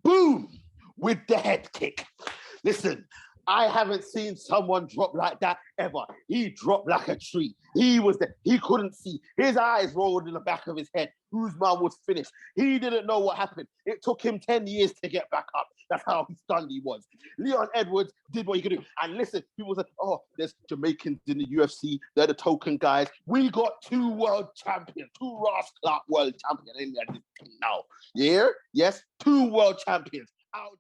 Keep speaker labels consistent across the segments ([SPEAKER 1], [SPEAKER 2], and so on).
[SPEAKER 1] boom, with the head kick. Listen, I haven't seen someone drop like that ever. He dropped like a tree. He was there. He couldn't see. His eyes rolled in the back of his head. Usman was finished. He didn't know what happened. It took him 10 years to get back up. That's how stunned he was. Leon Edwards did what he could do. And listen, people said, oh, there's Jamaicans in the UFC. They're the token guys. We got 2 world champions, 2 Ross Clark world champions in there now. Yeah? Yes, 2 world champions. Out.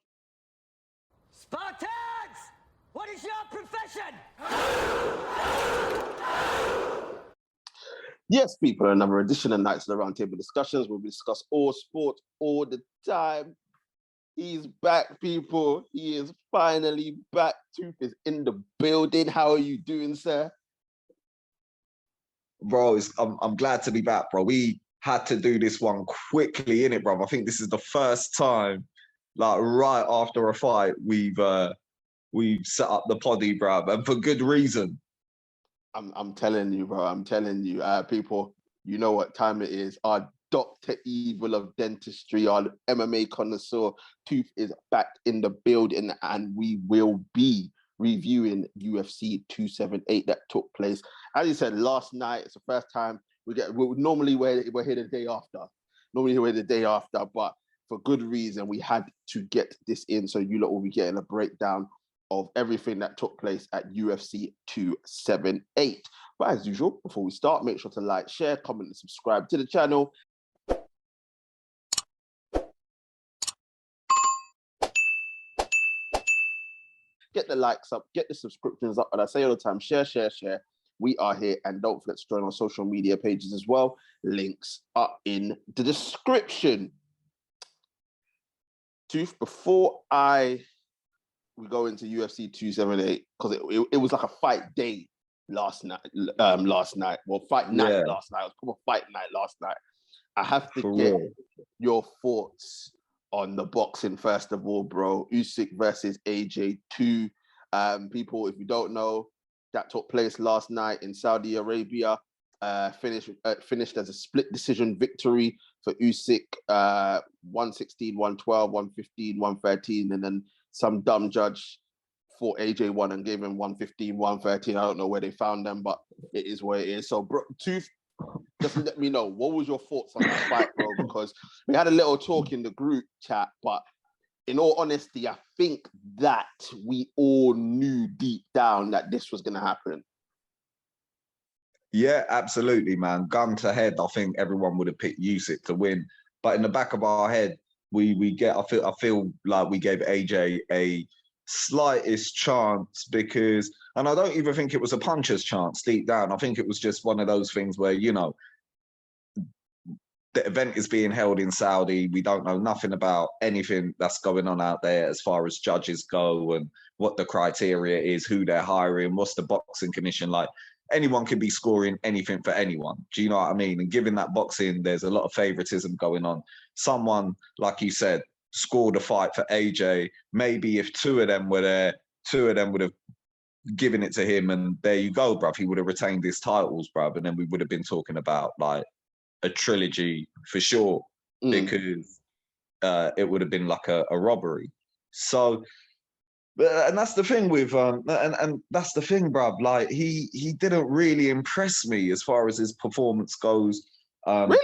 [SPEAKER 2] Spartans! What is your profession?
[SPEAKER 1] Yes, people, another edition of Knightz, the Roundtable Discussions, where we discuss all sports all the time. He's back, people. He is finally back. Tooth is in the building. How are you doing, sir?
[SPEAKER 3] Bro, I'm glad to be back, bro. We had to do this one quickly, innit, bro? I think this is the first time, like, right after a fight, we've set up the poddy, bro, and for good reason.
[SPEAKER 1] I'm telling you, bro. I'm telling you, people. You know what time it is. Our Dr. Evil of Dentistry, our MMA connoisseur, Tooth is back in the building, and we will be reviewing UFC 278 that took place. As you said, last night. It's the first time normally we're here the day after. Normally we're the day after, but for good reason, we had to get this in, so you lot will be getting a breakdown of everything that took place at UFC 278. But as usual, before we start, make sure to like, share, comment, and subscribe to the channel. Get the likes up, get the subscriptions up, and I say all the time, share, share, share. We are here, and don't forget to join our social media pages as well. Links are in the description. Tooth, before we go into UFC 278, because it was like a fight day last night. Well, fight night last night. It was called a fight night last night. I have to get your thoughts on the boxing first of all, bro. Usyk versus AJ 2. People, if you don't know, that took place last night in Saudi Arabia. Finished as a split decision victory for Usyk, 116, 112, 115, 113, and then some dumb judge fought AJ one and gave him 115, 113. I don't know where they found them, but it is what it is. So, bro, Tooth, just let me know, what was your thoughts on that fight, bro? Because we had a little talk in the group chat, but in all honesty, I think that we all knew deep down that this was going to happen.
[SPEAKER 3] Yeah, absolutely, man. Gun to head, I think everyone would have picked Usyk to win. But in the back of our head, I feel like we gave AJ a slightest chance because, and I don't even think it was a puncher's chance deep down. I think it was just one of those things where, you know, the event is being held in Saudi. We don't know nothing about anything that's going on out there as far as judges go and what the criteria is, who they're hiring, what's the boxing commission like. Anyone could be scoring anything for anyone. Do you know what I mean? And given that boxing, there's a lot of favoritism going on. Someone, like you said, scored a fight for AJ. Maybe if 2 of them were there, 2 of them would have given it to him. And there you go, bruv. He would have retained his titles, bruv. And then we would have been talking about like a trilogy for sure, because it would have been like a robbery. So, and that's the thing with and that's the thing, bruv. Like he didn't really impress me as far as his performance goes.
[SPEAKER 1] Really?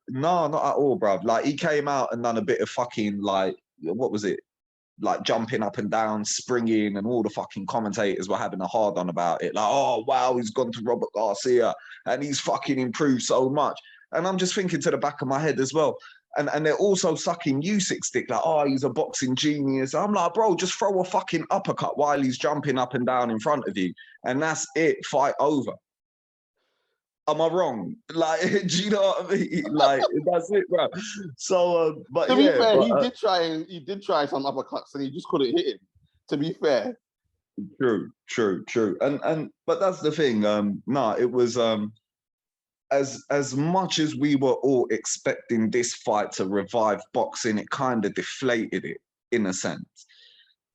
[SPEAKER 3] No, not at all, bruv. Like he came out and done a bit of fucking like, what was it? Like jumping up and down, springing, and all the fucking commentators were having a hard on about it. Like, oh wow, he's gone to Robert Garcia and he's fucking improved so much. And I'm just thinking to the back of my head as well. And they're also sucking Usyk's dick, like, oh, he's a boxing genius. I'm like, bro, just throw a fucking uppercut while he's jumping up and down in front of you. And that's it, fight over. Am I wrong? Like, do you know what I mean? Like, that's it, bro. So, but
[SPEAKER 1] to be fair,
[SPEAKER 3] but,
[SPEAKER 1] he did try some uppercuts and he just couldn't hit him. To be fair.
[SPEAKER 3] True. And but that's the thing. No, it was as much as we were all expecting this fight to revive boxing, it kind of deflated it in a sense.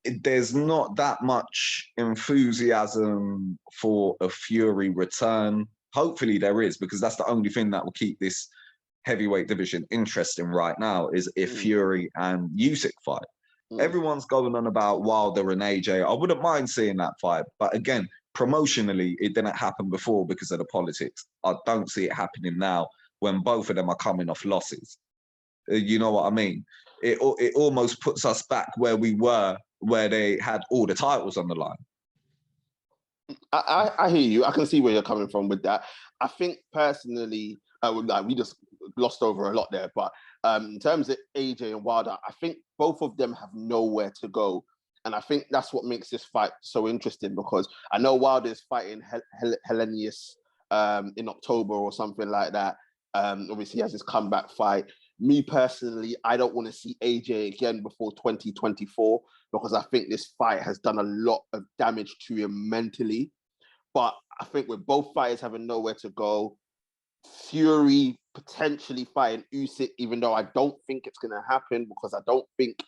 [SPEAKER 3] There's not that much enthusiasm for a Fury return. Hopefully there is, because that's the only thing that will keep this heavyweight division interesting right now is if Fury and Usyk fight. Everyone's going on about Wilder and AJ. I wouldn't mind seeing that fight, but again, promotionally, it didn't happen before because of the politics. I don't see it happening now when both of them are coming off losses. You know what I mean? It almost puts us back where we were, where they had all the titles on the line.
[SPEAKER 1] I hear you. I can see where you're coming from with that. I think personally, like we just glossed over a lot there, but in terms of AJ and Wilder, I think both of them have nowhere to go. And I think that's what makes this fight so interesting, because I know Wilder is fighting Hellenius in October or something like that. Obviously, he has his comeback fight. Me personally, I don't want to see AJ again before 2024, because I think this fight has done a lot of damage to him mentally. But I think with both fighters having nowhere to go, Fury potentially fighting Usyk, even though I don't think it's going to happen, because I don't think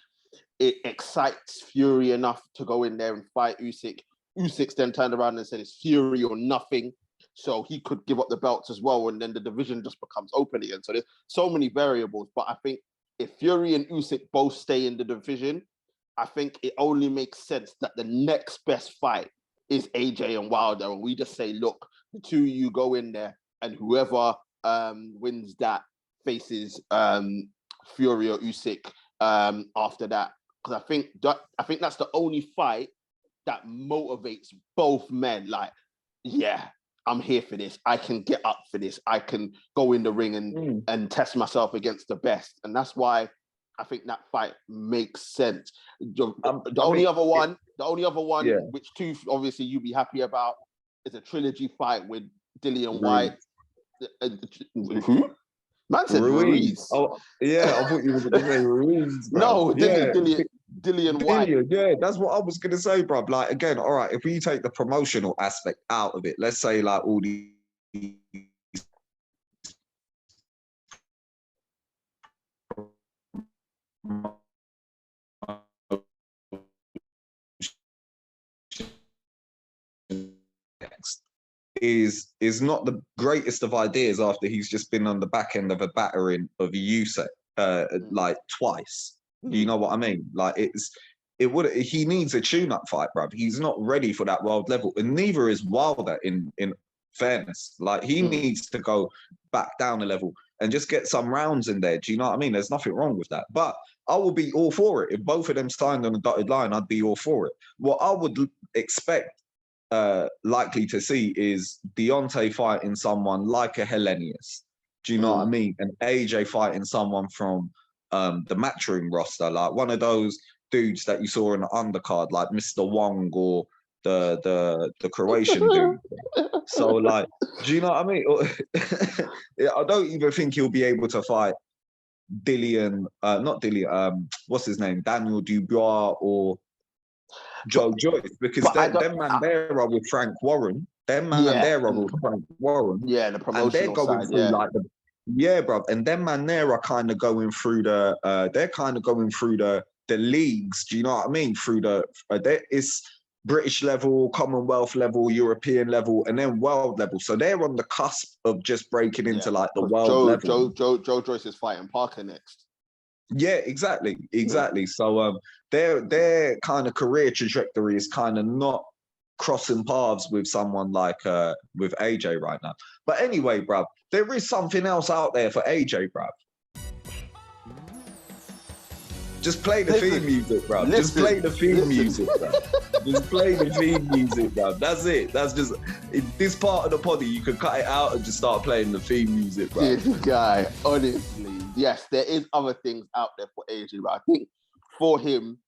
[SPEAKER 1] it excites Fury enough to go in there and fight Usyk. Usyk's then turned around and said it's Fury or nothing. So he could give up the belts as well, and then the division just becomes open again. So there's so many variables. But I think if Fury and Usyk both stay in the division, I think it only makes sense that the next best fight is AJ and Wilder. And we just say, look, the two of you go in there, and whoever wins that faces Fury or Usyk after that. Because I think that's the only fight that motivates both men. Like, yeah, I'm here for this. I can get up for this. I can go in the ring and test myself against the best. And that's why I think that fight makes sense. The only other one, yeah, which two obviously you'd be happy about, is a trilogy fight with Dillian White. Who? Man said Ruiz.
[SPEAKER 3] Oh, yeah, I thought you were going to say Ruiz. Bro.
[SPEAKER 1] No, Dillian White.
[SPEAKER 3] Yeah, that's what I was going to say, bro. Like, again, all right, if we take the promotional aspect out of it, let's say like all the is not the greatest of ideas after he's just been on the back end of a battering of Usyk like twice. You know what I mean? Like he needs a tune-up fight, bruv. He's not ready for that world level, and neither is Wilder. In fairness, like he needs to go back down a level and just get some rounds in there. Do you know what I mean? There's nothing wrong with that. But I will be all for it if both of them signed on a dotted line. I'd be all for it. What I would expect likely to see is Deontay fighting someone like a Hellenius. Do you know what I mean? And AJ fighting someone from the Matchroom roster, like one of those dudes that you saw in the undercard, like Mr. Wong or the Croatian dude. So, like, do you know what I mean? I don't even think he'll be able to fight what's his name? Daniel Dubois or Joe Joyce, because them man there are with Frank Warren. Them man there are with Frank Warren.
[SPEAKER 1] Yeah, the promotional
[SPEAKER 3] and they're going
[SPEAKER 1] side,
[SPEAKER 3] through like bro. And them man there are kind of going through the leagues. Do you know what I mean? Through it's British level, Commonwealth level, European level, and then world level. So they're on the cusp of just breaking into like the world level.
[SPEAKER 1] Joe Joyce is fighting Parker next.
[SPEAKER 3] Yeah, exactly. So their kind of career trajectory is kind of not crossing paths with someone like with AJ right now. But anyway, bruv, there is something else out there for AJ, bruv. Just play the theme music, bruv. Just play the theme music, bruv. Just play the theme music, bruv. That's it. That's just this part of the poddy. You can cut it out and just start playing the theme music, bruv.
[SPEAKER 1] This guy, honestly. Yes, there is other things out there for AJ, but I think for him,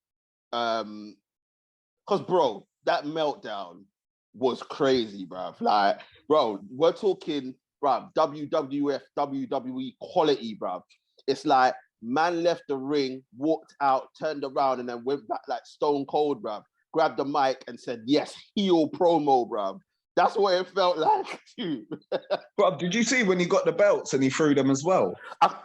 [SPEAKER 1] because bro, that meltdown was crazy, bruv. Like, bro, we're talking, bruv, WWF, WWE quality, bruv. It's like man left the ring, walked out, turned around, and then went back like Stone Cold, bruv. Grabbed the mic and said, "Yes, heel promo, bruv." That's what it felt like, too.
[SPEAKER 3] Bro, did you see when he got the belts and he threw them as well?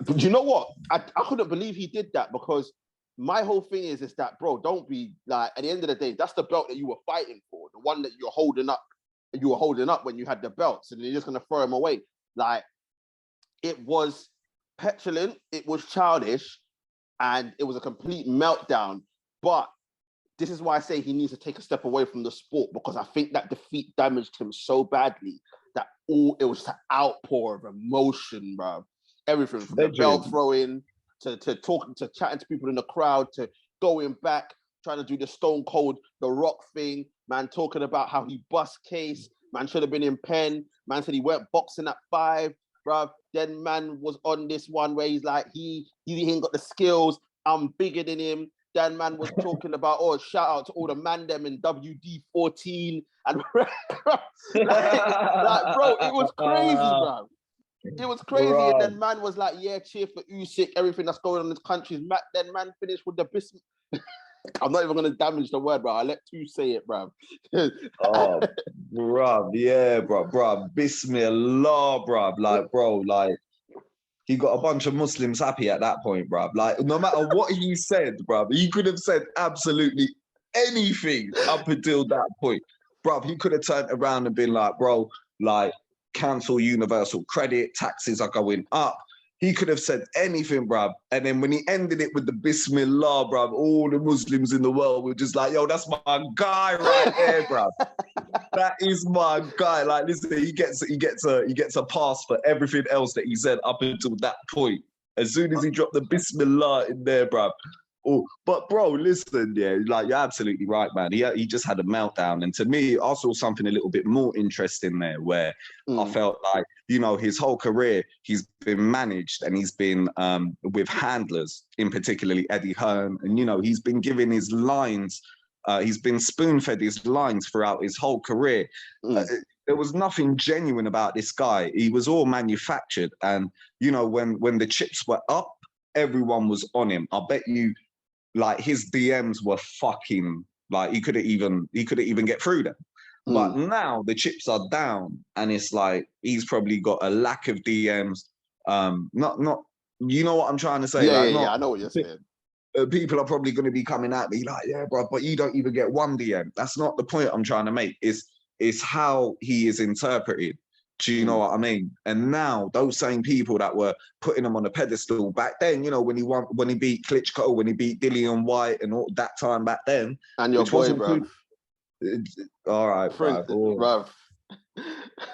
[SPEAKER 1] Do you know what? I couldn't believe he did that, because my whole thing is that, bro, don't be like, at the end of the day, that's the belt that you were fighting for, the one that you're holding up. You were holding up when you had the belts, and you're just going to throw them away. Like, it was petulant, it was childish, and it was a complete meltdown. But this is why I say he needs to take a step away from the sport, because I think that defeat damaged him so badly that it was an outpour of emotion, bro. Everything from the belt throwing to talking to chatting to people in the crowd to going back, trying to do the Stone Cold, the Rock thing, man, talking about how he bust case, man should have been in pen, man said he went boxing at 5, bruv. Then man was on this one where he's like, he ain't got the skills, I'm bigger than him. Then man was talking about, oh, shout out to all the man them in WD-14. And like, bro, it was crazy, bro. It was crazy. Bro. And then man was like, yeah, cheer for Usyk, everything that's going on in this country. Then man finished with the biscuit. I'm not even going to damage the word, bro. I'll let you say it, bro.
[SPEAKER 3] Oh, bro, yeah, bro. Bismillah, bro. Like, bro, like, he got a bunch of Muslims happy at that point, bro. Like, no matter what he said, bro, he could have said absolutely anything up until that point. Bro, he could have turned around and been like, bro, like, cancel universal credit, taxes are going up. He could have said anything, bruv. And then when he ended it with the Bismillah, bruv, all the Muslims in the world were just like, yo, that's my guy right there, bruv. That is my guy. Like, listen, he gets a pass for everything else that he said up until that point. As soon as he dropped the Bismillah in there, bruv. Oh, but bro, listen, yeah, like you're absolutely right, man. He just had a meltdown, and to me, I saw something a little bit more interesting there, where I felt like, you know, his whole career he's been managed, and he's been with handlers, in particularly Eddie Hearn, and you know he's been given his lines, he's been spoon-fed his lines throughout his whole career. There was nothing genuine about this guy. He was all manufactured, and you know when the chips were up, everyone was on him. I bet you. Like his DMs were fucking like he couldn't even get through them. But now the chips are down, and it's like he's probably got a lack of DMs. Not you know what I'm trying to say?
[SPEAKER 1] Yeah, I know what you're saying.
[SPEAKER 3] People are probably going to be coming at me like, yeah, bro, but you don't even get one DM. That's not the point I'm trying to make. It's how he is interpreted. Do you know what I mean? And now those same people that were putting him on a pedestal back then, you know, when he beat Klitschko, when he beat Dillian White, and all that time back then.
[SPEAKER 1] And your boy, bro.
[SPEAKER 3] All right, bro.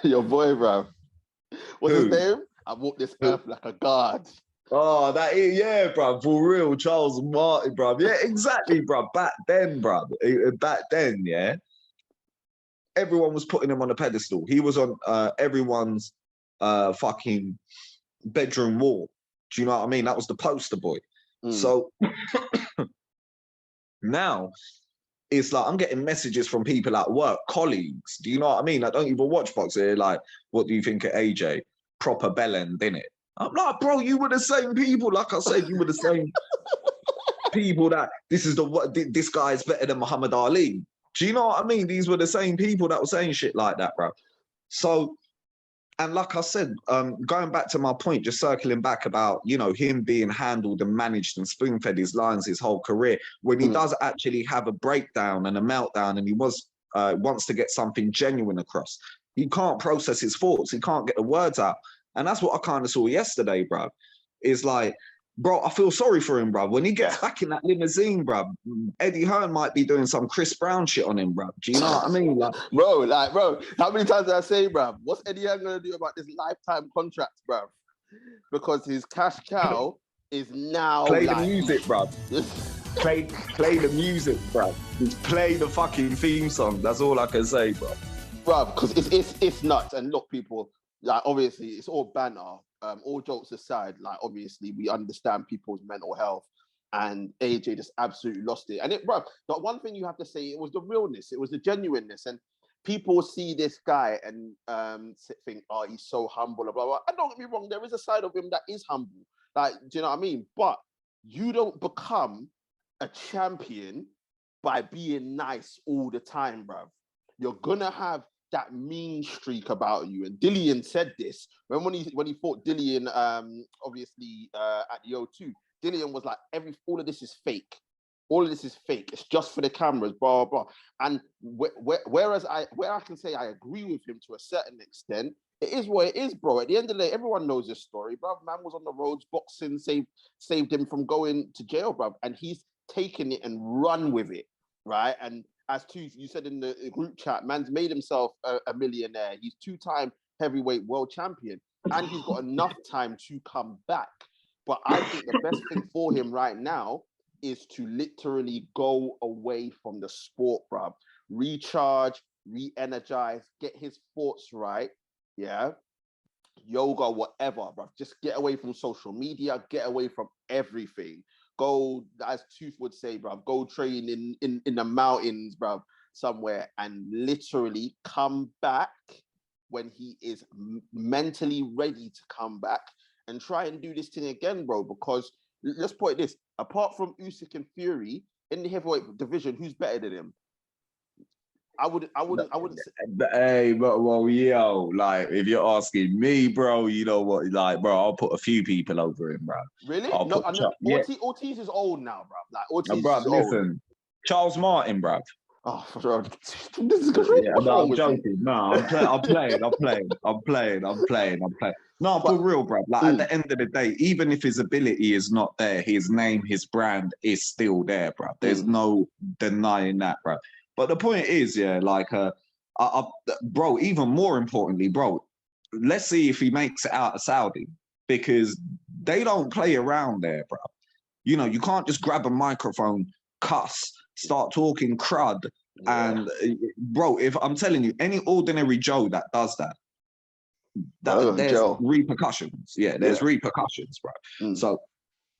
[SPEAKER 1] Your boy, bro. What's his name? I walk this earth like a god.
[SPEAKER 3] Oh, that is, yeah, bro. For real, Charles Martin, bro. Yeah, exactly, bro. Back then, bro. Back then, yeah. Everyone was putting him on a pedestal. He was on everyone's fucking bedroom wall. Do you know what I mean? That was the poster boy. So now it's like I'm getting messages from people at work, colleagues. Do you know what I mean? I don't even watch boxing. They're like, what do you think of AJ? Proper bellend, innit? I'm like, bro, you were the same people. Like I said, you were the same people that this guy's better than Muhammad Ali. Do you know what I mean? These were the same people that were saying shit like that, bro. So, and like I said, going back to my point, just circling back about, you know, him being handled and managed and spoon-fed his lines his whole career, when he does actually have a breakdown and a meltdown and he wants to get something genuine across, he can't process his thoughts. He can't get the words out. And that's what I kind of saw yesterday, bro. Is like, bro, I feel sorry for him, bro. When he gets back in that limousine, bro, Eddie Hearn might be doing some Chris Brown shit on him, bro. Do you know what I mean? Like,
[SPEAKER 1] bro, how many times did I say, bro? What's Eddie Hearn gonna do about this lifetime contract, bro? Because his cash cow is now
[SPEAKER 3] play the music, bro. play the music, bro. Just play the fucking theme song. That's all I can say, bro.
[SPEAKER 1] Bro, because it's nuts. And look, people, like obviously it's all banter. All jokes aside, like obviously we understand people's mental health, and AJ just absolutely lost it. And bro, the one thing you have to say, it was the realness, it was the genuineness, and people see this guy and think, oh, he's so humble, blah, blah, blah. And don't get me wrong, there is a side of him that is humble. Like, do you know what I mean? But you don't become a champion by being nice all the time, bro. You're gonna have that mean streak about you. And Dillian said this when he fought Dillian, obviously at the O2. Dillian was like, all of this is fake. All of this is fake. It's just for the cameras, blah, blah, blah. And where I can say I agree with him to a certain extent it is what it is, bro. At the end of the day, everyone knows this story, bro. Man was on the roads, boxing saved him from going to jail, bro. And he's taken it and run with it, right? And as you said in the group chat, man's made himself a millionaire. He's 2-time heavyweight world champion, and he's got enough time to come back. But I think the best thing for him right now is to literally go away from the sport, bro. Recharge, re-energize, get his thoughts right. Yeah. Yoga, whatever, bro. Just get away from social media, get away from everything. Go, as Tooth would say, bro, go train in the mountains, bro, somewhere, and literally come back when he is mentally ready to come back and try and do this thing again, bro. Because let's put it this: apart from Usyk and Fury in the heavyweight division, who's better than him? I wouldn't say.
[SPEAKER 3] Hey, but well, yo, like if you're asking me, bro, you know what? Like, bro, I'll put a few people over him, bro.
[SPEAKER 1] Really?
[SPEAKER 3] I'll
[SPEAKER 1] No,
[SPEAKER 3] yeah.
[SPEAKER 1] Ortiz is old now, bro. Like Ortiz
[SPEAKER 3] Bro,
[SPEAKER 1] is
[SPEAKER 3] listen,
[SPEAKER 1] old.
[SPEAKER 3] Charles Martin, bro.
[SPEAKER 1] Oh, bro. This is
[SPEAKER 3] Yeah, no, I'm joking. No, I'm playing. No, for real, bro. Like at the end of the day, even if his ability is not there, his name, his brand is still there, bro. There's no denying that, bro. But the point is, yeah, like, bro, even more importantly, bro, let's see if he makes it out of Saudi, because they don't play around there, bro. You know, you can't just grab a microphone, cuss, start talking crud. Yeah. And bro, if I'm telling you, any ordinary Joe that does that, there's repercussions. Yeah, there's repercussions, bro. So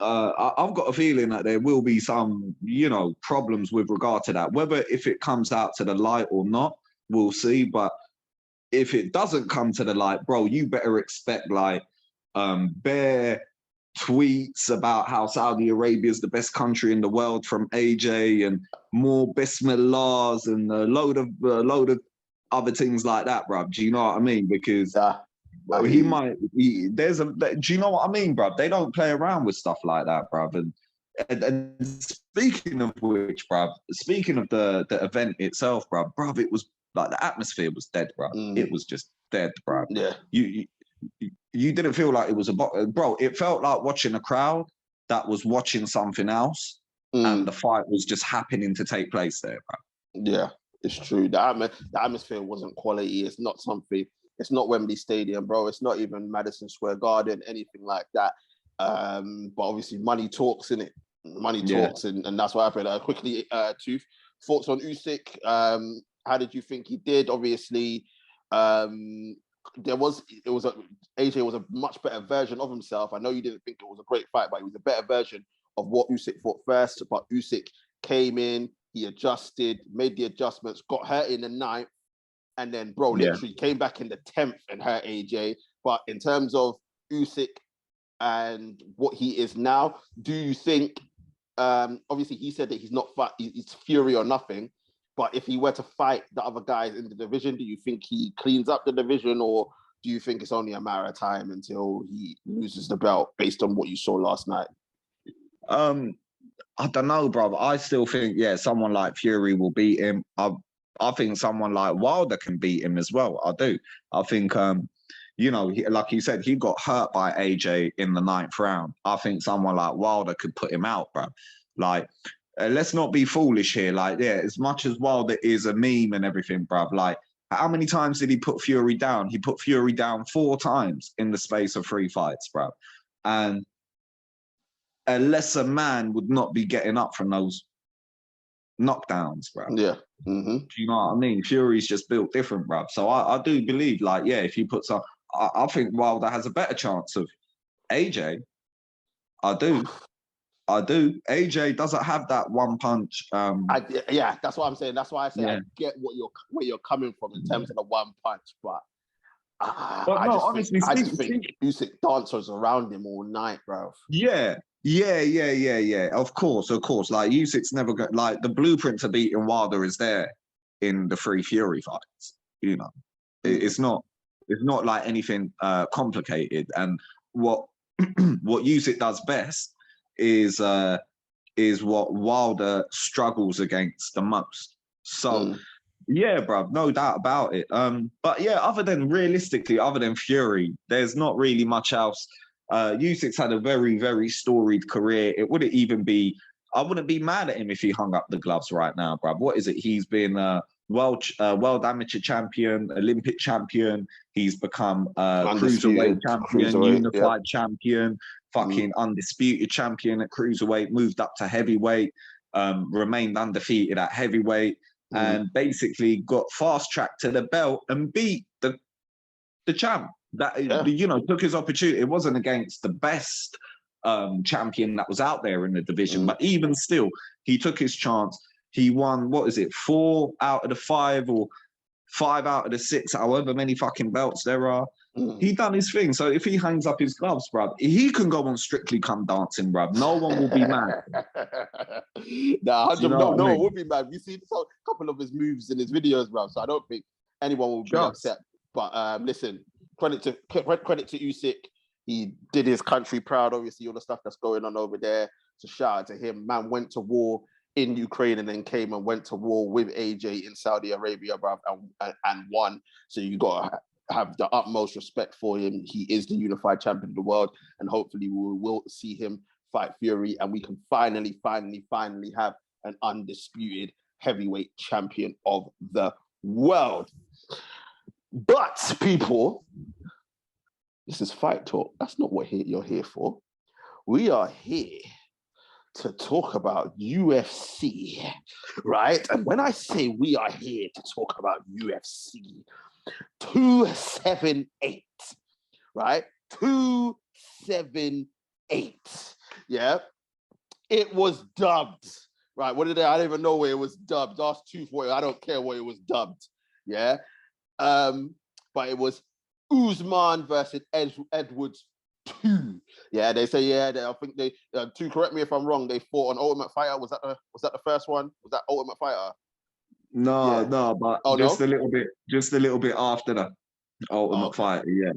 [SPEAKER 3] I've got a feeling that there will be some, you know, problems with regard to that. Whether if it comes out to the light or not, we'll see. But if it doesn't come to the light, bro, you better expect like bare tweets about how Saudi Arabia is the best country in the world from AJ, and more bismillahs and a load of other things like that, bro. Do you know what I mean? Because do you know what I mean, bro? They don't play around with stuff like that, bro. And speaking of which, bro, speaking of the event itself, bro, it was like the atmosphere was dead, bro. It was just dead, bro.
[SPEAKER 1] Yeah.
[SPEAKER 3] You didn't feel like it was bro. It felt like watching a crowd that was watching something else, and the fight was just happening to take place there, bro.
[SPEAKER 1] Yeah, it's true. The atmosphere wasn't quality. It's not something. It's not Wembley Stadium, bro. It's not even Madison Square Garden, anything like that. But obviously, money talks, innit? Money talks, and that's what happened. Quickly, Tooth, thoughts on Usyk? How did you think he did? Obviously, AJ was a much better version of himself. I know you didn't think it was a great fight, but he was a better version of what Usyk fought first. But Usyk came in, he adjusted, made the adjustments, got hurt in the 9th, and then, bro, literally came back in the 10th and hurt AJ. But in terms of Usyk and what he is now, do you think, obviously he said that he's not he's Fury or nothing, but if he were to fight the other guys in the division, do you think he cleans up the division, or do you think it's only a matter of time until he loses the belt based on what you saw last night?
[SPEAKER 3] I don't know, bro. I still think, someone like Fury will beat him. I think someone like Wilder can beat him as well. I do. I think, you know, like you said, he got hurt by AJ in the 9th round. I think someone like Wilder could put him out, bro. Like, let's not be foolish here. Like, as much as Wilder is a meme and everything, bro, like, how many times did he put Fury down? He put Fury down 4 times in the space of 3 fights, bro. And a lesser man would not be getting up from those knockdowns, bro.
[SPEAKER 1] Yeah.
[SPEAKER 3] Do you know what I mean? Fury's just built different, bro. So I do believe, like, if you put some, I think Wilder has a better chance of AJ. I do. AJ doesn't have that one punch.
[SPEAKER 1] That's what I'm saying. That's why I say I get where you're coming from in terms of the one punch, but I just think Usyk dancers around him all night, bro.
[SPEAKER 3] Yeah. Of course. Like, Usyk's never got, like, the blueprint to beating Wilder is there in the 3 Fury fights. You know, it's not like anything complicated. And what Usyk does best is what Wilder struggles against the most. So Yeah, bruv, no doubt about it. But yeah, other than Fury, there's not really much else. Usyk's had a very, very storied career. I wouldn't be mad at him if he hung up the gloves right now, bruv. What is it? He's been world amateur champion, Olympic champion. He's become cruiserweight champion, unified champion, fucking undisputed champion at cruiserweight, moved up to heavyweight, remained undefeated at heavyweight, and basically got fast tracked to the belt and beat the champ. That took his opportunity. It wasn't against the best champion that was out there in the division, but even still, he took his chance. He won, 4 out of the 5 or 5 out of the 6, however many fucking belts there are. He done his thing. So if he hangs up his gloves, bruv, he can go on Strictly Come Dancing, bruv. No one will be mad.
[SPEAKER 1] No one will be mad. We see a couple of his moves in his videos, bruv. So I don't think anyone will be upset. But listen, credit to Usyk. He did his country proud, obviously, all the stuff that's going on over there. So shout out to him. Man went to war in Ukraine and then came and went to war with AJ in Saudi Arabia, bruv, and won. So you got to have the utmost respect for him. He is the unified champion of the world, and hopefully we will see him fight Fury, and we can finally have an undisputed heavyweight champion of the world. But people, this is Fight Talk. That's not what you're here for. We are here to talk about UFC, right? And when I say we are here to talk about UFC 278, right? 278, yeah? It was dubbed, right? What did I don't even know where it was dubbed. Ask 240, I don't care what it was dubbed, yeah? But it was Usman versus Edwards 2. Yeah, they say, I think they, correct me if I'm wrong, they fought on Ultimate Fighter. Was that the first one? Was that Ultimate Fighter?
[SPEAKER 3] No, but just a little bit after the Ultimate Fighter, yeah.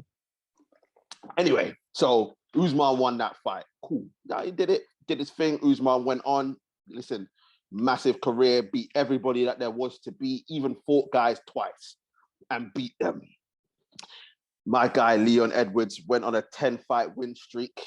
[SPEAKER 1] Anyway, so Usman won that fight. Cool. Now he did his thing. Usman went on. Listen, massive career, beat everybody that there was to beat, even fought guys twice and beat them. My guy, Leon Edwards, went on a 10-fight win streak,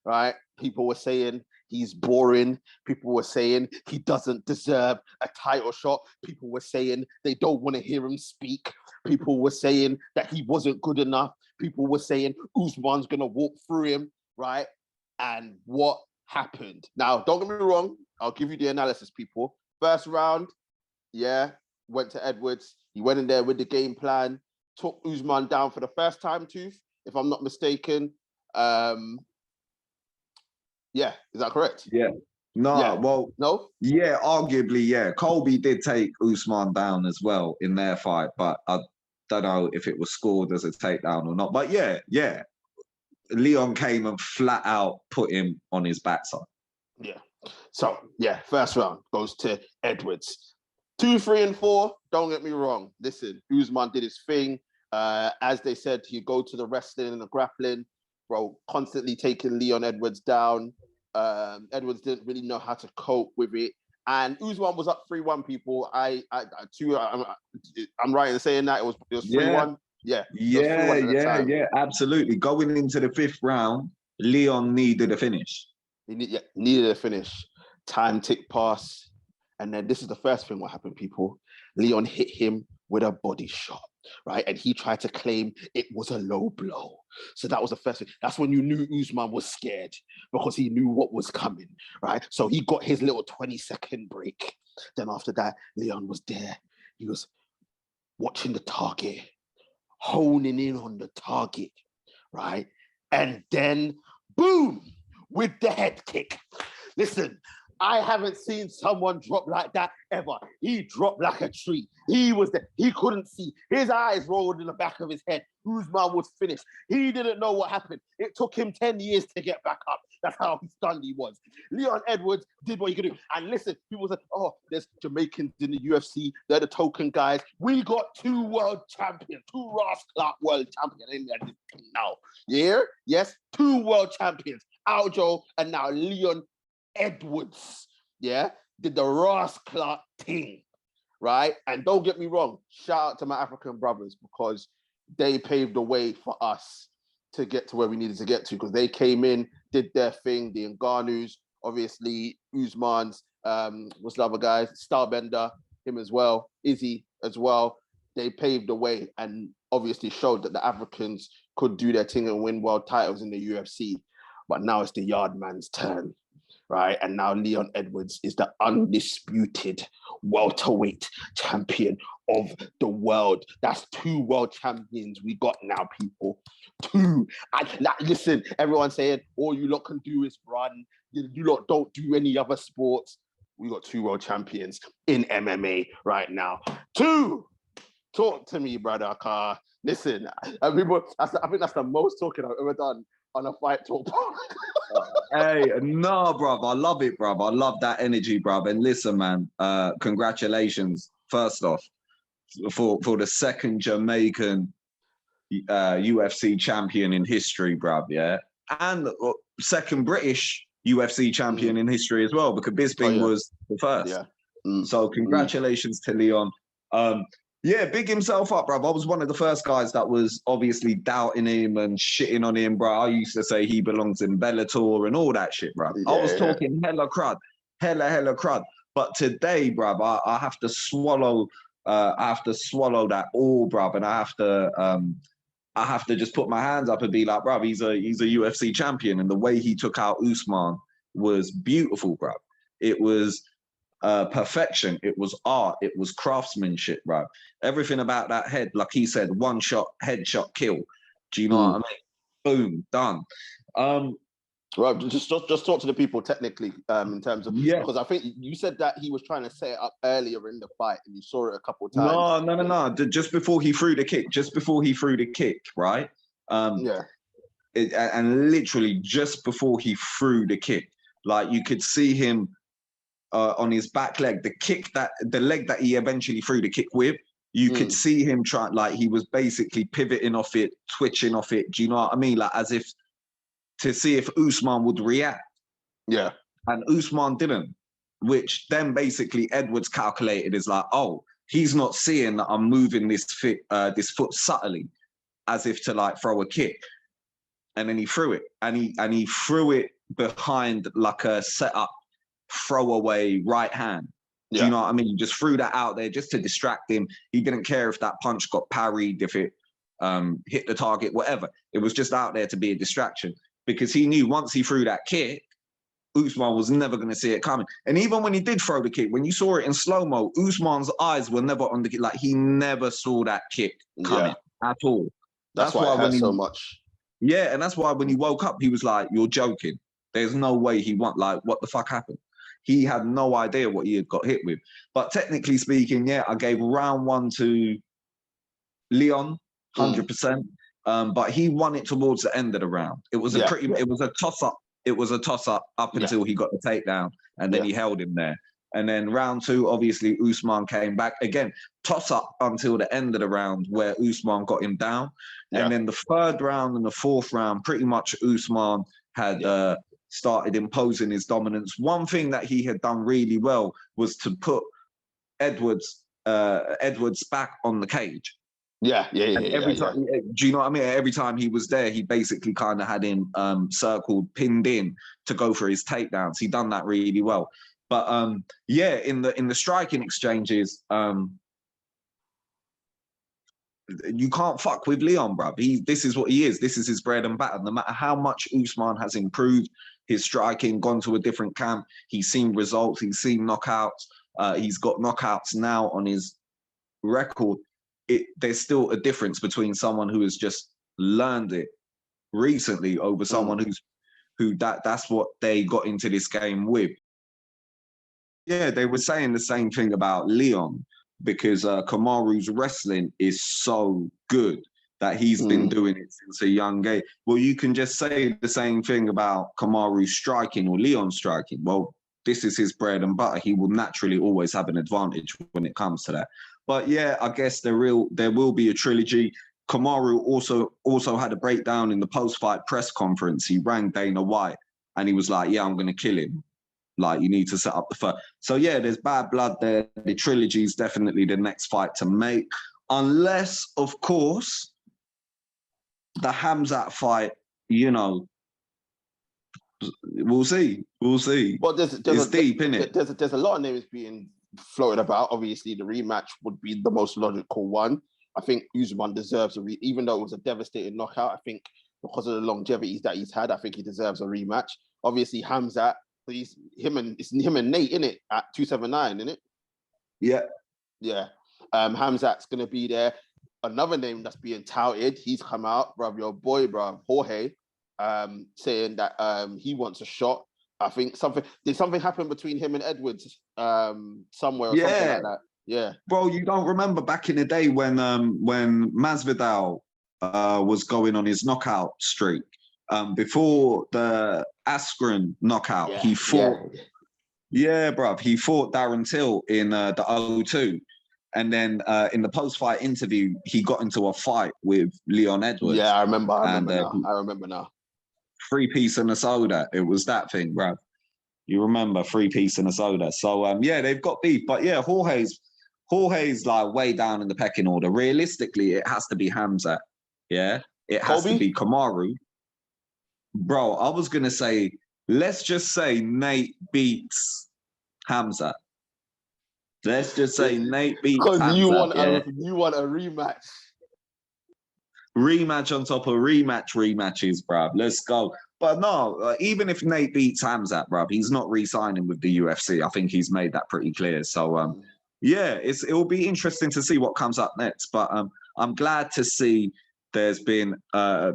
[SPEAKER 1] right? People were saying he's boring. People were saying he doesn't deserve a title shot. People were saying they don't want to hear him speak. People were saying that he wasn't good enough. People were saying Usman's going to walk through him, right? And what happened? Now, don't get me wrong. I'll give you the analysis, people. First round, went to Edwards. He went in there with the game plan. Took Usman down for the first time, Tooth, if I'm not mistaken. Is that correct?
[SPEAKER 3] Yeah. No. Yeah, arguably, yeah. Colby did take Usman down as well in their fight, but I don't know if it was scored as a takedown or not. But yeah. Leon came and flat out put him on his backside.
[SPEAKER 1] Yeah. So, first round goes to Edwards. 2, 3, and 4, don't get me wrong. Listen, Usman did his thing. As they said, he'd go to the wrestling and the grappling, bro, constantly taking Leon Edwards down. Edwards didn't really know how to cope with it. And Usman was up 3-1, people. I'm right in saying that it was 3-1?
[SPEAKER 3] Yeah, absolutely. Going into the 5th round, Leon needed a finish.
[SPEAKER 1] He needed a finish. Time ticked past. And then this is the first thing what happened, people. Leon hit him with a body shot, right? And he tried to claim it was a low blow. So that was the first thing. That's when you knew Usman was scared because he knew what was coming, right? So he got his little 20-second break. Then after that, Leon was there. He was watching the target, honing in on the target, right? And then, boom, with the head kick. Listen, I haven't seen someone drop like that ever. He dropped like a tree. He was there. He couldn't see. His eyes rolled in the back of his head. Usman was finished. He didn't know what happened. It took him 10 years to get back up. That's how stunned he was. Leon Edwards did what he could do. And listen, people said, there's Jamaicans in the UFC. They're the token guys. We got 2 world champions, 2 Ross Clark world champions in there now. Yeah? Yes, 2 world champions. Aljo and now Leon Edwards, did the Ross Clark thing, right? And don't get me wrong, shout out to my African brothers because they paved the way for us to get to where we needed to get to because they came in, did their thing, the Ngannou's, obviously Usman's, what's the other guy? Starbender, him as well, Izzy as well. They paved the way and obviously showed that the Africans could do their thing and win world titles in the UFC. But now it's the Yardman's turn, right? And now Leon Edwards is the undisputed welterweight champion of the world. That's 2 world champions we got now, people. 2. Listen, everyone saying, all you lot can do is run. You lot don't do any other sports. We got 2 world champions in MMA right now. 2. Talk to me, brother. Listen, I think that's the most talking I've ever done on a fight talk.
[SPEAKER 3] Hey, no, bruv. I love it, bruv. I love that energy, bruv. And listen, man, congratulations, first off, for the 2nd Jamaican UFC champion in history, bruv, yeah? And 2nd British UFC champion in history as well, because Bisping was the first.
[SPEAKER 1] Yeah.
[SPEAKER 3] So congratulations to Leon. Yeah, big himself up, bruv. I was one of the first guys that was obviously doubting him and shitting on him, bro. I used to say he belongs in Bellator and all that shit, bruv. I was talking hella crud. But today, bruv, I have to swallow. I have to swallow that all, bruv, and I have to just put my hands up and be like, bruv, he's a UFC champion, and the way he took out Usman was beautiful, bruv. It was perfection. It was art. It was craftsmanship, bro. Everything about that head, like he said, 1 shot, headshot, kill. Do you know what I mean? Boom, done.
[SPEAKER 1] Right, just talk to the people technically in terms of because I think you said that he was trying to set it up earlier in the fight and you saw it a couple of times.
[SPEAKER 3] No. Just before he threw the kick, right? And literally just before he threw the kick, like you could see him on his back leg, the leg that he eventually threw the kick with, you could see him trying, like he was basically pivoting off it, twitching off it. Do you know what I mean? Like as if to see if Usman would react. Yeah. And Usman didn't, which then basically Edwards calculated is like, oh, he's not seeing that I'm moving this foot subtly as if to like throw a kick. And then he threw it. And he threw it behind like a setup throwaway right hand. Do you know what I mean? He just threw that out there just to distract him. He didn't care if that punch got parried, if it hit the target, whatever. It was just out there to be a distraction because he knew once he threw that kick, Usman was never going to see it coming. And even when he did throw the kick, when you saw it in slow-mo, Usman's eyes were never on the kick. Like he never saw that kick coming at all.
[SPEAKER 1] That's why it hurt so much.
[SPEAKER 3] Yeah, and that's why when he woke up, he was like, you're joking. There's no way he won. Like, what the fuck happened? He had no idea what he had got hit with. But technically speaking, I gave round 1 to Leon, 100%. But he won it towards the end of the round. It was it was a toss-up. It was a toss-up up until he got the takedown, and then he held him there. And then round 2, obviously, Usman came back. Again, toss-up until the end of the round where Usman got him down. And then the 3rd round and the 4th round, pretty much Usman had started imposing his dominance. One thing that he had done really well was to put Edwards back on the cage. Every time, do you know what I mean? Every time he was there, he basically kind of had him circled, pinned in to go for his takedowns. He done that really well. But in the striking exchanges, you can't fuck with Leon, bruv. This is what he is. This is his bread and butter. No matter how much Usman has improved his striking, gone to a different camp, he's seen results, he's seen knockouts. He's got knockouts now on his record. There's still a difference between someone who has just learned it recently over someone that's what they got into this game with. Yeah, they were saying the same thing about Leon because Kamaru's wrestling is so good that he's been doing it since a young age. Well, you can just say the same thing about Kamaru's striking or Leon's striking. Well, this is his bread and butter. He will naturally always have an advantage when it comes to that. But yeah, I guess there will be a trilogy. Kamaru also had a breakdown in the post-fight press conference. He rang Dana White and he was like, yeah, I'm going to kill him. Like, you need to set up the first. So, yeah, there's bad blood there. The trilogy is definitely the next fight to make. Unless, of course, the Khamzat fight, you know, we'll see. We'll see.
[SPEAKER 1] Well,
[SPEAKER 3] It's deep, isn't it?
[SPEAKER 1] There's a lot of names being floated about. Obviously, the rematch would be the most logical one. I think Usman deserves even though it was a devastating knockout. I think because of the longevity that he's had, I think he deserves a rematch. Obviously, Khamzat, it's him and Nate, innit? At 279, innit?
[SPEAKER 3] Yeah.
[SPEAKER 1] Yeah. Khamzat's gonna be there. Another name that's being touted, he's come out, bruv, your boy, bruv, Jorge, saying that he wants a shot. I think did something happen between him and Edwards somewhere or something like that? Yeah.
[SPEAKER 3] Bro, you don't remember back in the day when Masvidal was going on his knockout streak, before the Askren knockout, he fought. Yeah, bruv, he fought Darren Till in the O2. And then in the post-fight interview, he got into a fight with Leon Edwards.
[SPEAKER 1] Yeah, I remember now.
[SPEAKER 3] 3 piece and a soda. It was that thing, bruv. You remember 3 piece and a soda. So, yeah, they've got beef. But, yeah, Jorge's like way down in the pecking order. Realistically, it has to be Khamzat. Yeah? It has to be Kamaru. Bro, I was going to say, let's just say Nate beats Khamzat. Let's just say Nate beats Khamzat.
[SPEAKER 1] Because you want a rematch.
[SPEAKER 3] Rematch on top of rematches, bruv. Let's go. But no, even if Nate beats Khamzat, bruv, he's not re-signing with the UFC. I think he's made that pretty clear. So, yeah, it will be interesting to see what comes up next. But I'm glad to see there's been a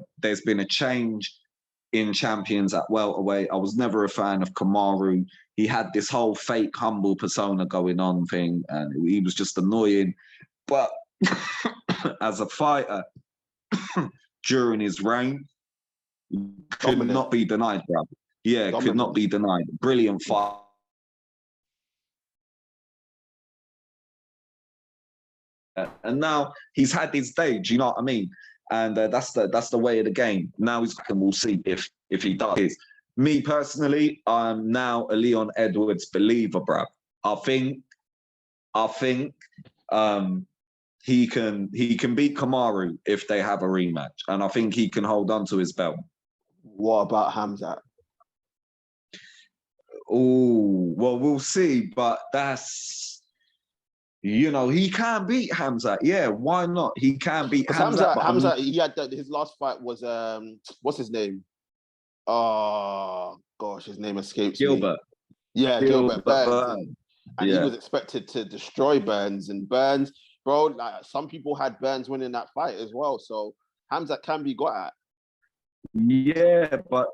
[SPEAKER 3] change in champions at welterweight. I was never a fan of Kamaru. He had this whole fake humble persona going on thing, and he was just annoying. But as a fighter, during his reign, could not be denied, bro. Yeah, could not be denied. Brilliant fight. And now he's had his day. Do you know what I mean? And that's the way of the game. Now he's back, and we'll see if he does. Me personally, I'm now a Leon Edwards believer, bro. I think he can beat Kamaru if they have a rematch, and I think he can hold on to his belt.
[SPEAKER 1] What about Khamzat?
[SPEAKER 3] Oh, well, we'll see, but that's, you know, he can beat Khamzat. Yeah, why not? He can beat Khamzat.
[SPEAKER 1] Khamzat, he had his last fight was what's his name? Oh gosh, his name escapes
[SPEAKER 3] Gilbert.
[SPEAKER 1] me. Yeah, Gilbert Burns. And he was expected to destroy Burns. And Burns, bro, like some people had Burns winning that fight as well. So Khamzat can be got at.
[SPEAKER 3] Yeah, but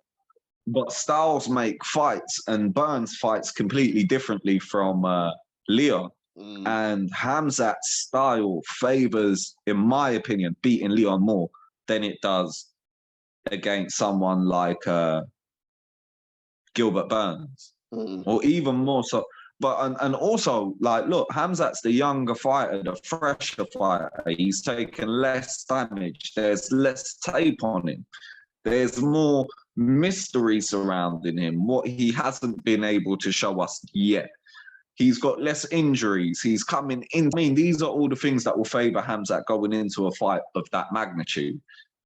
[SPEAKER 3] styles make fights, and Burns fights completely differently from Leon. And Khamzat's style favors, in my opinion, beating Leon more than it does against someone like Gilbert Burns, or even more so. But and also, like, look, Khamzat's the younger fighter, the fresher fighter. He's taken less damage. There's less tape on him. There's more mystery surrounding him, what he hasn't been able to show us yet. He's got less injuries. He's coming in. I mean, these are all the things that will favor Khamzat going into a fight of that magnitude.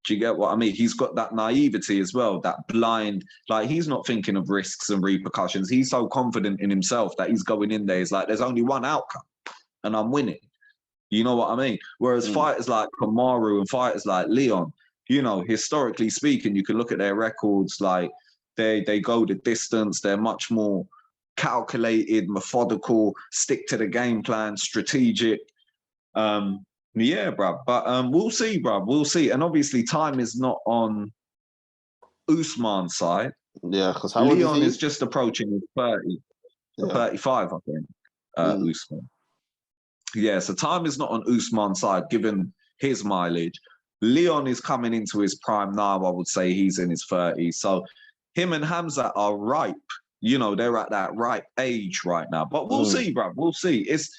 [SPEAKER 3] Do you get what I mean? He's got that naivety as well, that blind, like, he's not thinking of risks and repercussions. He's so confident in himself that he's going in there. He's like, there's only one outcome, and I'm winning. You know what I mean? Whereas fighters like Kamaru and fighters like Leon, you know, historically speaking, you can look at their records, like they go the distance. They're much more calculated, methodical, stick to the game plan, strategic. Yeah, bruv. But we'll see, bruv. We'll see. And obviously, time is not on Usman's side.
[SPEAKER 1] Yeah, because
[SPEAKER 3] Leon is just approaching his 30, 35, I think. Usman. Yeah, so time is not on Usman's side, given his mileage. Leon is coming into his prime now. I would say he's in his 30s. So him and Khamzat are ripe. You know, they're at that ripe age right now. But we'll see, bruv. We'll see. It's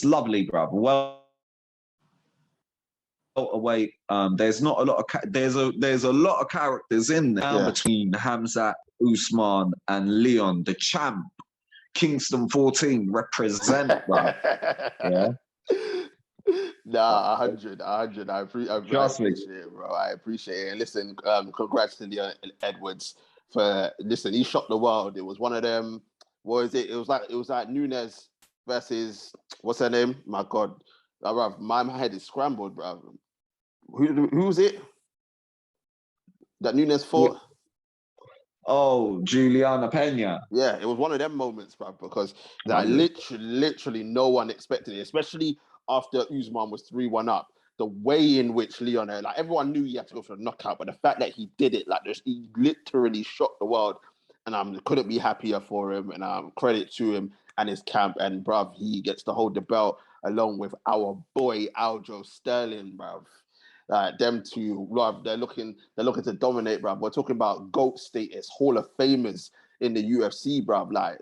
[SPEAKER 3] lovely, bruv. Well, welterweight. There's not a lot of there's a lot of characters in there between Hamzat, Usman, and Leon, the champ. Kingston 14 represent, bro. Yeah.
[SPEAKER 1] Nah, 100. I appreciate it, bro. I appreciate it. And listen, congrats to Leon Edwards for listen. He shocked the world. It was one of them. What is it? It was like Nunes versus what's her name? My God, bruv, my head is scrambled, bro. Who was it that Nunes fought?
[SPEAKER 3] Oh, Juliana Pena.
[SPEAKER 1] Yeah, it was one of them moments, bro, because like, literally no one expected it, especially after Usman was 3-1 up. The way in which Leon, like everyone knew he had to go for a knockout, but the fact that he did it, like he literally shocked the world, and I couldn't be happier for him, and credit to him and his camp, and bruv, he gets to hold the belt along with our boy Aljo Sterling, bruv. Them two, bruv, they're looking to dominate, bruv. We're talking about GOAT status, Hall of Famers in the UFC, bruv. Like,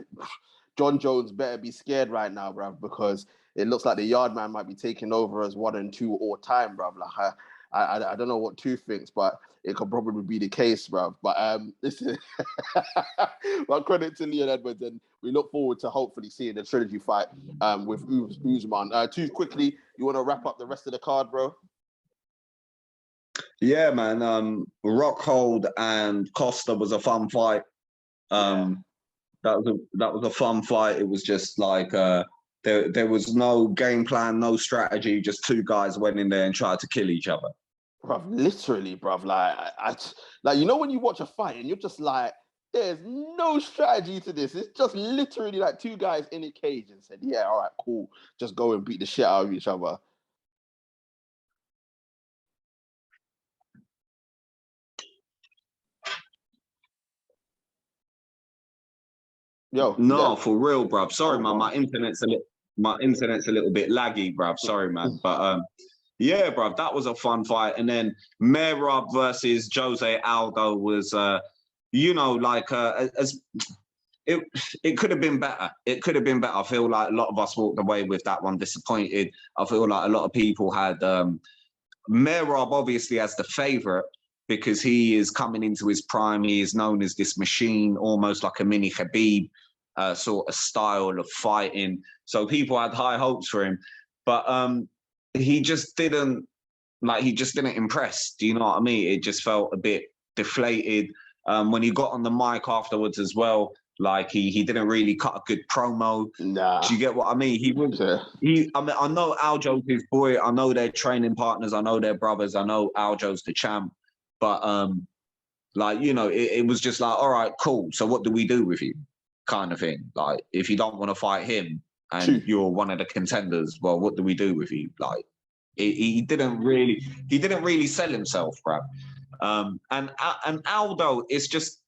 [SPEAKER 1] John Jones better be scared right now, bruv, because it looks like the Yardman might be taking over as 1 and 2 all time, bruv. Like, I don't know what 2 thinks, but it could probably be the case, bruv. But listen, well, credit to Leon Edwards, and we look forward to hopefully seeing the trilogy fight with Usman. Too quickly, you want to wrap up the rest of the card, bro?
[SPEAKER 3] Yeah, man. Rockhold and Costa was a fun fight. That was a fun fight. It was just like there was no game plan, no strategy. Just 2 guys went in there and tried to kill each other.
[SPEAKER 1] Bruv, literally, bruv. Like you know when you watch a fight and you're just like, there's no strategy to this. It's just literally like 2 guys in a cage and said, yeah, all right, cool. Just go and beat the shit out of each other. Yo,
[SPEAKER 3] no, for real, bruv. Sorry, man. My internet's a little bit laggy, bruv. Sorry, man. But yeah, bruv, that was a fun fight. And then Merab versus Jose Aldo was, as it could have been better. It could have been better. I feel like a lot of us walked away with that one disappointed. I feel like a lot of people had Merab obviously as the favorite, because he is coming into his prime. He is known as this machine, almost like a mini Khabib sort of style of fighting. So people had high hopes for him, but he just didn't impress. Do you know what I mean? It just felt a bit deflated. When he got on the mic afterwards as well, like he didn't really cut a good promo.
[SPEAKER 1] Nah.
[SPEAKER 3] Do you get what I mean? I know Aljo's his boy. I know they're training partners. I know they're brothers. I know Aljo's the champ. But it was just like, all right, cool. So what do we do with you, kind of thing? Like, if you don't want to fight him and you're one of the contenders, well, what do we do with you? Like, he didn't really sell himself, bro. And Aldo is just,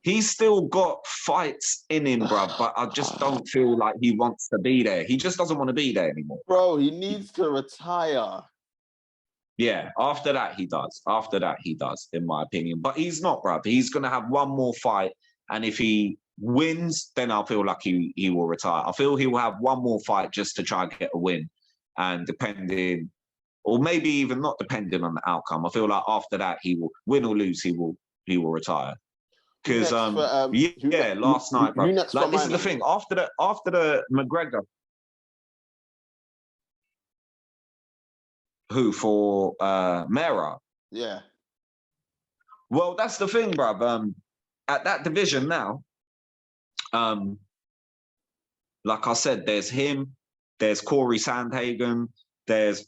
[SPEAKER 3] he's still got fights in him, bro. But I just don't feel like he wants to be there. He just doesn't want to be there anymore.
[SPEAKER 1] Bro, he needs to retire.
[SPEAKER 3] Yeah, after that he does. In my opinion. But he's not, bruv. He's going to have one more fight. And if he wins, then I feel like he will retire. I feel he will have one more fight just to try and get a win. And depending, or maybe even not depending on the outcome, I feel like after that he will win or lose, he will retire. Because last night, bro. Like, this is the thing. After the McGregor. Who for Merab?
[SPEAKER 1] Yeah.
[SPEAKER 3] Well, that's the thing, bruv. At that division now, like I said, there's him, there's Corey Sandhagen, there's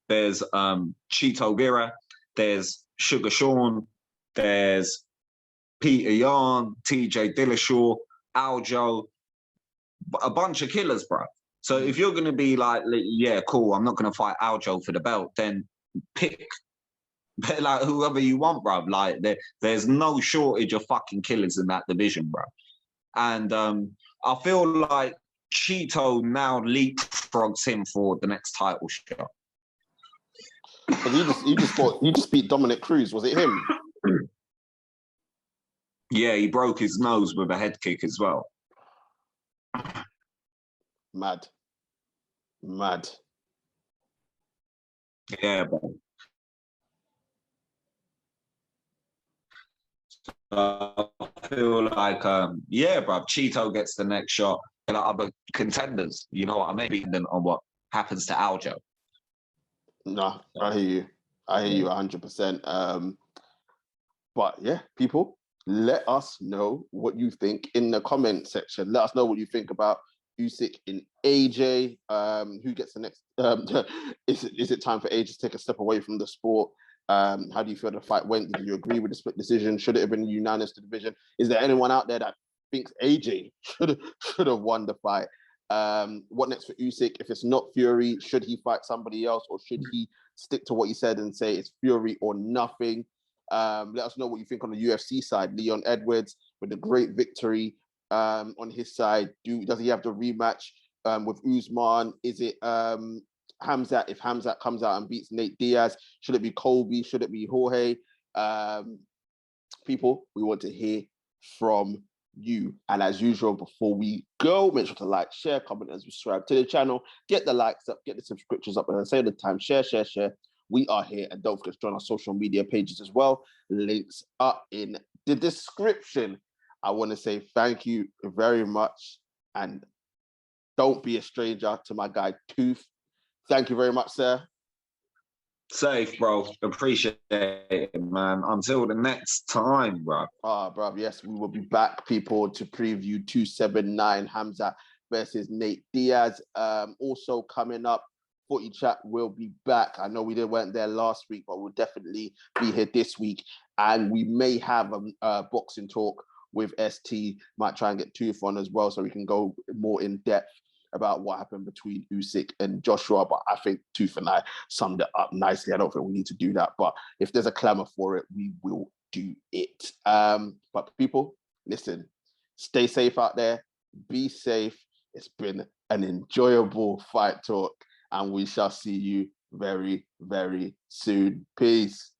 [SPEAKER 3] Chito Vera, there's Sugar Sean, there's Peter Yan, TJ Dillashaw, Aljo, a bunch of killers, bruv. So if you're going to be like, yeah, cool, I'm not going to fight Aljo for the belt, then pick like whoever you want, bruv. Like there's no shortage of fucking killers in that division, bruv. And I feel like Chito now leapfrogs him for the next title shot.
[SPEAKER 1] Because he just beat Dominic Cruz. Was it him?
[SPEAKER 3] Yeah, he broke his nose with a head kick as well.
[SPEAKER 1] Mad.
[SPEAKER 3] Yeah, bro. I feel like, yeah, bro, Cheeto gets the next shot. And other contenders, you know what I mean? Depending on what happens to Aljo.
[SPEAKER 1] No, I hear you. I hear you 100%. But yeah, people, let us know what you think in the comment section. Let us know what you think about Usyk in AJ. Who gets the next? Is it time for AJ to take a step away from the sport? How do you feel the fight went? Did you agree with the split decision? Should it have been unanimous to division? Is there anyone out there that thinks AJ should have won the fight? What next for Usyk? If it's not Fury, should he fight somebody else, or should he stick to what he said and say it's Fury or nothing? Let us know what you think on the UFC side. Leon Edwards with a great victory on his side. Does he have the rematch with Usman? Is it Hamzat? If Hamzat comes out and beats Nate Diaz, should it be Colby? Should it be Jorge? People, we want to hear from you. And as usual, before we go, make sure to like, share, comment, and subscribe to the channel. Get the likes up, get the subscriptions up, and I say the time, share. We are here, and don't forget to join our social media pages as well. Links are in the description. I want to say thank you very much, and don't be a stranger to my guy Tooth. Thank you very much, sir.
[SPEAKER 3] Safe, bro. Appreciate it, man. Until the next time, bro.
[SPEAKER 1] Bro, yes, we will be back, people, to preview 279 Hamzat versus Nate Diaz. Also coming up, Footy Chat will be back. I know we weren't there last week, but we'll definitely be here this week. And we may have a boxing talk with ST. Might try and get Tooth on as well, so we can go more in depth about what happened between Usyk and Joshua. But I think Tooth and I summed it up nicely. I don't think we need to do that. But if there's a clamour for it, we will do it. But people, listen, stay safe out there. Be safe. It's been an enjoyable fight talk, and we shall see you very, very soon. Peace.